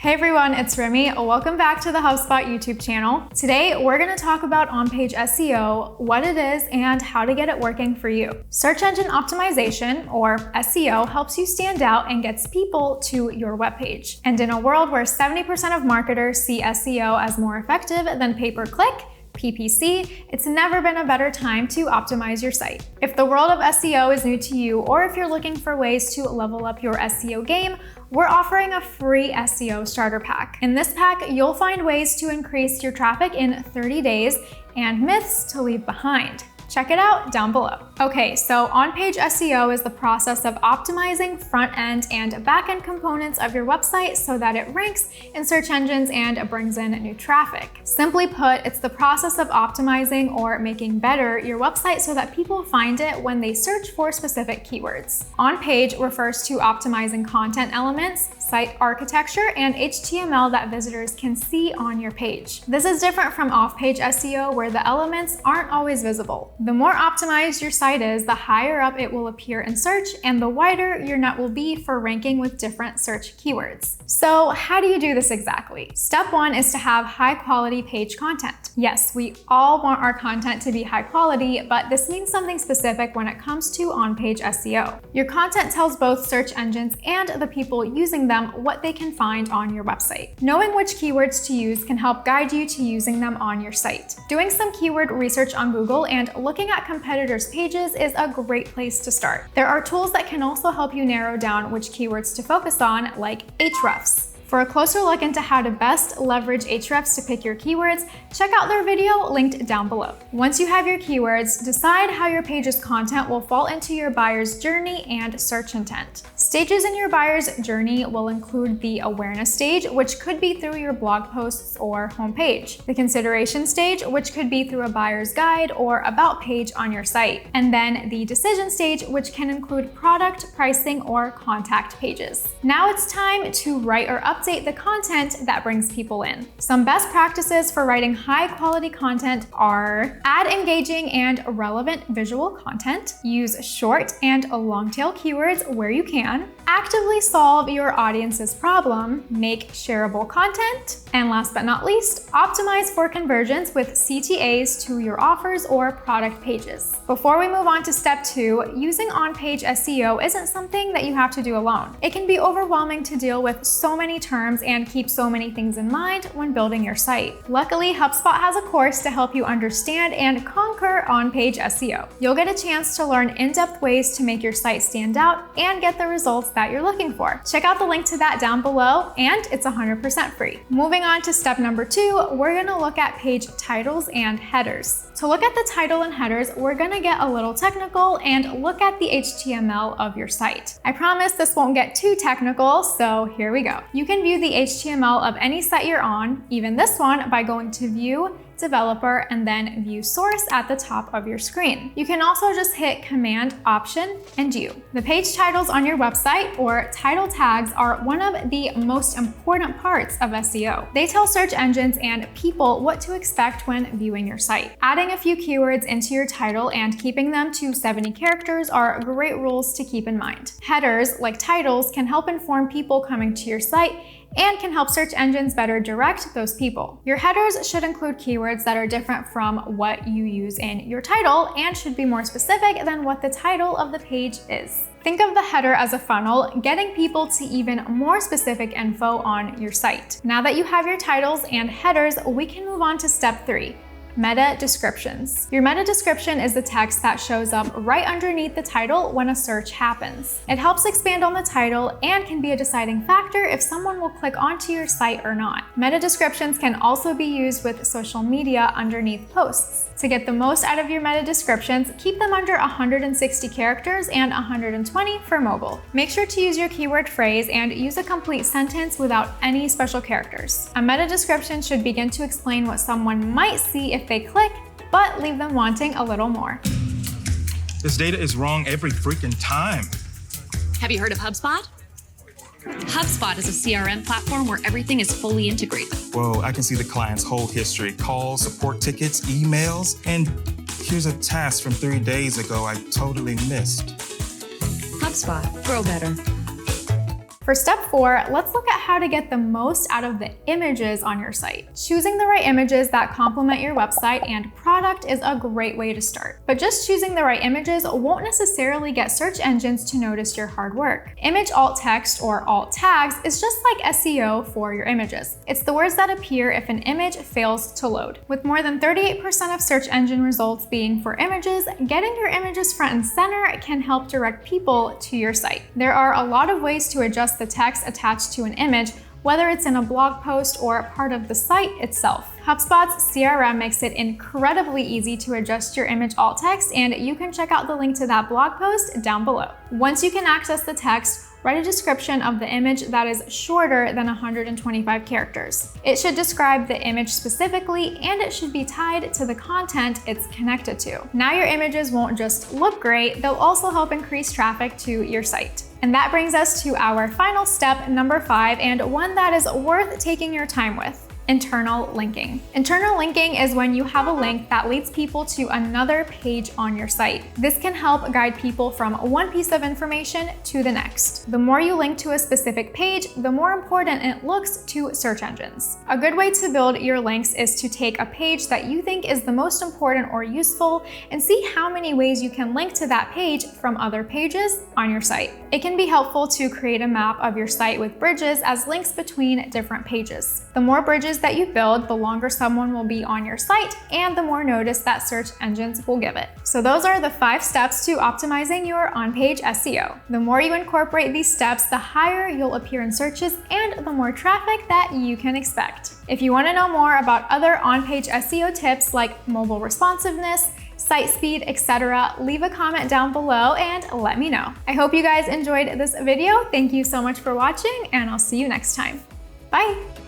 Hey everyone, it's Remy. Welcome back to the HubSpot YouTube channel. Today, we're going to talk about on-page SEO, what it is, and how to get it working for you. Search engine optimization, or SEO, helps you stand out and gets people to your webpage. And in a world where 70% of marketers see SEO as more effective than pay-per-click, PPC, it's never been a better time to optimize your site. If the world of SEO is new to you, or if you're looking for ways to level up your SEO game, we're offering a free SEO starter pack. In this pack, you'll find ways to increase your traffic in 30 days and myths to leave behind. Check it out down below. Okay, so on-page SEO is the process of optimizing front-end and back-end components of your website so that it ranks in search engines and brings in new traffic. Simply put, it's the process of optimizing or making better your website so that people find it when they search for specific keywords. On-page refers to optimizing content elements, site architecture, and HTML that visitors can see on your page. This is different from off-page SEO where the elements aren't always visible. The more optimized your site is, the higher up it will appear in search and the wider your net will be for ranking with different search keywords. So how do you do this exactly? Step one is to have high quality page content. Yes, we all want our content to be high quality, but this means something specific when it comes to on-page SEO. Your content tells both search engines and the people using them what they can find on your website. Knowing which keywords to use can help guide you to using them on your site. Doing some keyword research on Google and looking at competitors' pages is a great place to start. There are tools that can also help you narrow down which keywords to focus on, like Ahrefs. For a closer look into how to best leverage Ahrefs to pick your keywords, check out their video linked down below. Once you have your keywords, decide how your page's content will fall into your buyer's journey and search intent. Stages in your buyer's journey will include the awareness stage, which could be through your blog posts or homepage, the consideration stage, which could be through a buyer's guide or about page on your site, and then the decision stage, which can include product, pricing, or contact pages. Now it's time to write or update the content that brings people in. Some best practices for writing high quality content are: add engaging and relevant visual content, use short and long tail keywords where you can, actively solve your audience's problem, make shareable content, and last but not least, optimize for conversions with CTAs to your offers or product pages. Before we move on to step 2, using on-page SEO isn't something that you have to do alone. It can be overwhelming to deal with so many terms and keep so many things in mind when building your site. Luckily, HubSpot has a course to help you understand and conquer on-page SEO. You'll get a chance to learn in-depth ways to make your site stand out and get the results that you're looking for. Check out the link to that down below, and it's 100% free. Moving on to step number 2, we're gonna look at page titles and headers. To look at the title and headers, we're gonna get a little technical and look at the HTML of your site. I promise this won't get too technical, so here we go. You can view the HTML of any site you're on, even this one, by going to View, Developer, and then View Source at the top of your screen. You can also just hit Command, Option, and U. The page titles on your website, or title tags, are one of the most important parts of SEO. They tell search engines and people what to expect when viewing your site. Adding a few keywords into your title and keeping them to 70 characters are great rules to keep in mind. Headers, like titles, can help inform people coming to your site and can help search engines better direct those people. Your headers should include keywords that are different from what you use in your title and should be more specific than what the title of the page is. Think of the header as a funnel, getting people to even more specific info on your site. Now that you have your titles and headers, we can move on to step 3. Meta descriptions. Your meta description is the text that shows up right underneath the title when a search happens. It helps expand on the title and can be a deciding factor if someone will click onto your site or not. Meta descriptions can also be used with social media underneath posts. To get the most out of your meta descriptions, keep them under 160 characters and 120 for mobile. Make sure to use your keyword phrase and use a complete sentence without any special characters. A meta description should begin to explain what someone might see if they click, but leave them wanting a little more. This data is wrong every freaking time. Have you heard of HubSpot? HubSpot is a CRM platform where everything is fully integrated. Whoa, I can see the client's whole history, calls, support tickets, emails, and here's a task from 3 days ago I totally missed. HubSpot, grow better. For step 4, let's look at how to get the most out of the images on your site. Choosing the right images that complement your website and product is a great way to start. But just choosing the right images won't necessarily get search engines to notice your hard work. Image alt text or alt tags is just like SEO for your images. It's the words that appear if an image fails to load. With more than 38% of search engine results being for images, getting your images front and center can help direct people to your site. There are a lot of ways to adjust the text attached to an image, whether it's in a blog post or part of the site itself. HubSpot's CRM makes it incredibly easy to adjust your image alt text, and you can check out the link to that blog post down below. Once you can access the text, write a description of the image that is shorter than 125 characters. It should describe the image specifically, and it should be tied to the content it's connected to. Now your images won't just look great, they'll also help increase traffic to your site. And that brings us to our final step, number 5, and one that is worth taking your time with. Internal linking. Internal linking is when you have a link that leads people to another page on your site. This can help guide people from one piece of information to the next. The more you link to a specific page, the more important it looks to search engines. A good way to build your links is to take a page that you think is the most important or useful and see how many ways you can link to that page from other pages on your site. It can be helpful to create a map of your site with bridges as links between different pages. The more bridges that you build, the longer someone will be on your site and the more notice that search engines will give it. So those are the 5 steps to optimizing your on-page SEO. The more you incorporate these steps, the higher you'll appear in searches and the more traffic that you can expect. If you want to know more about other on-page SEO tips like mobile responsiveness, site speed, etc., leave a comment down below and let me know. I hope you guys enjoyed this video. Thank you so much for watching, and I'll see you next time. Bye!